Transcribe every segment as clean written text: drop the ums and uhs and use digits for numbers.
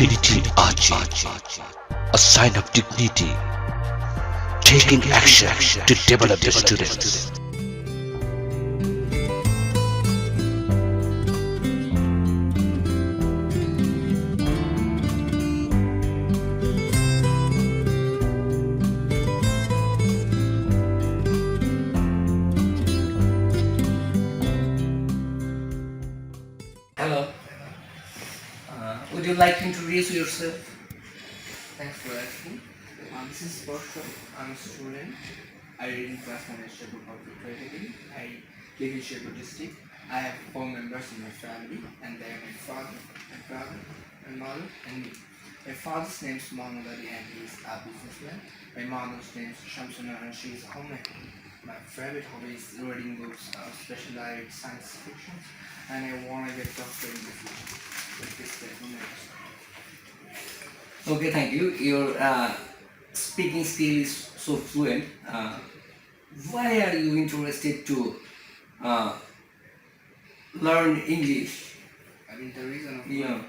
Infinity Ahzee, a sign of dignity, taking action to develop the students. Hello. Would you like to introduce yourself? Thanks for asking. This is Borsha. I'm a student. I read in class management public category. I live in Sherpur district. I have 4 members in my family, and they are my father, my brother, my mother, and me. My father's name is Mohammed Ali, and he is a businessman. My mother's name is Shamsuna, and she is a homemaker. My favorite hobby is reading books, especially I read science fiction, and I want to get doctor in the future. With this statement, Okay, thank you. Your speaking skill is so fluent. Why are you interested to uh, learn English? I mean, the reason of Yeah,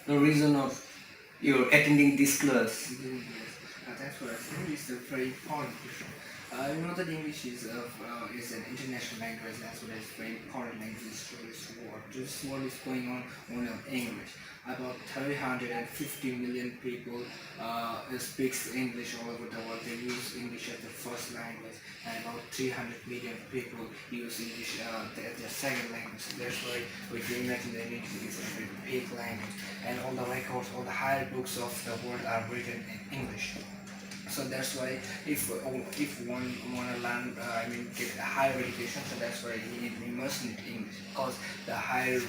the reason of your attending this class. Thanks for asking. It's a very important question. You know that English is an international language as well as very important language to this world. This world is going on only on English. About 350 million people speaks English all over the world. They use English as their first language, and about 300 million people use English as their second language. So that's why we can imagine that English is a very big language, and all the records, all the higher books of the world are written in English. So that's why if one want to learn, get a higher education, so that's why we must need English, because the higher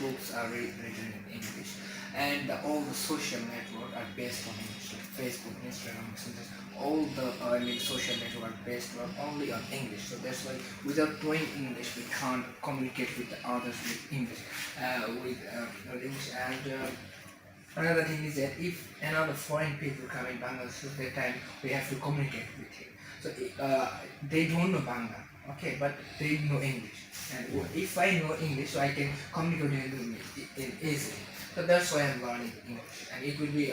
books are written in English, and all the social network are based on English, like Facebook, Instagram, Messenger. All the social network are based only on English. So that's why without knowing English, we can't communicate with the others with English, and. Another thing is that if another foreign people come in Bangladesh, at that time we have to communicate with him. So they don't know Bangla, okay, but they know English. And if I know English, so I can communicate with him in easily. So that's why I'm learning English, and it will be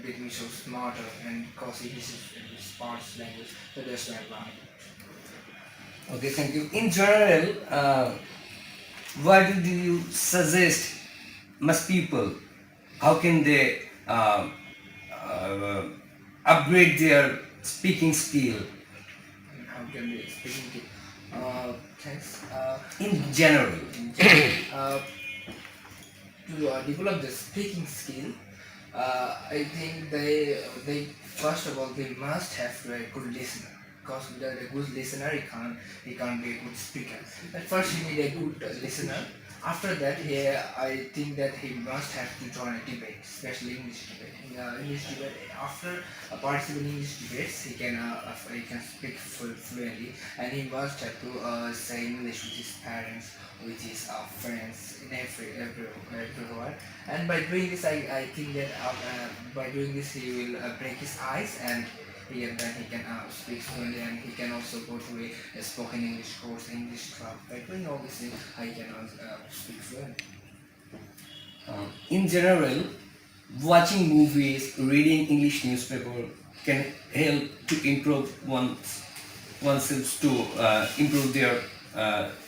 make me so smarter, and because English is sparse language, so that's why I'm learning. Okay, thank you. In general, what do you suggest most people? How can they upgrade their speaking skill And how can we speaking to thanks in general? to develop the speaking skill. I think they first of all they must have a good listener, because without a good listener he can't be a good speaker. But first he need a good listener. After that, I think that he must have to join a debate, especially English debate. In English debate, after participating in English debates, he can speak fluently, and he must have to say English with his parents, with his friends, in everywhere. And by doing this, I think that by doing this he will break his ice, and then he can speak fluently, and he can also go to a spoken English course, English club. By doing all these things, I can speak fluently. In general, watching movies, reading English newspaper can help to improve oneself to improve their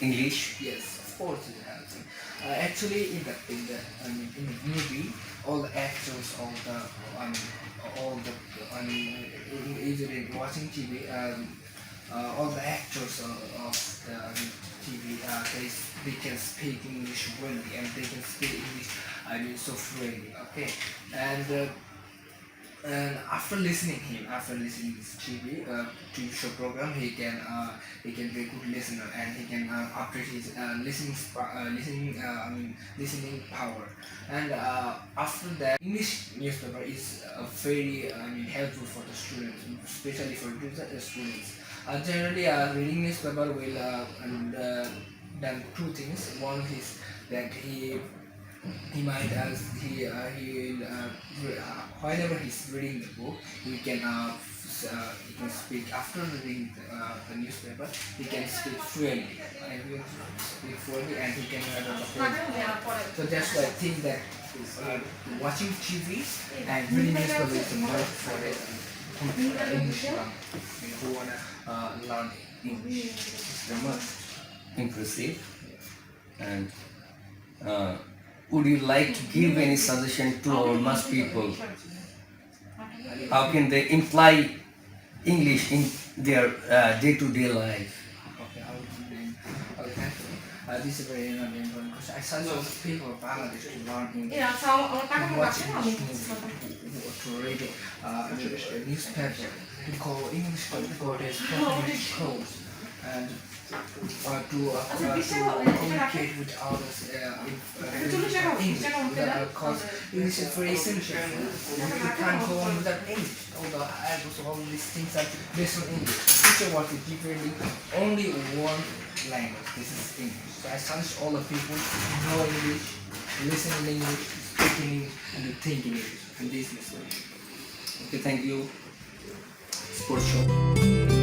English. Yes, of course it helps. Actually, in the movie, all the actors, usually watching TV, all the actors of the TV, they can speak English well, and they can speak English, so fluently. Okay, and after listening this TV show program, he can be a good listener, and he can upgrade his listening power. And after that, English newspaper is very helpful for the students, especially for the students. Generally, reading newspaper will done two things. One is that he might as he will whenever he's reading the book, he can speak after reading the newspaper. He can speak fluently. And he can speak fluently, and he can remember the whole. So that's why I think that watching TV and reading newspaper is the most for the English who wanna learn English. It's the most Impressive. And would you like to give any suggestion to our mass people? How can they imply English in their day-to-day life? Okay, I will thank you. This is very important because I saw a lot of people of Bangladesh to learn English, to watch English movie, to read a newspaper, to go English because there's document codes, and to communicate with others in English. Because English is very essential. You can't go on without English. All these things are based on English. Future work is differently only one language. This is English. So I suggest all the people to know English, listen in English, speak in English, and to think in English. And this is Okay, thank you. Sports show.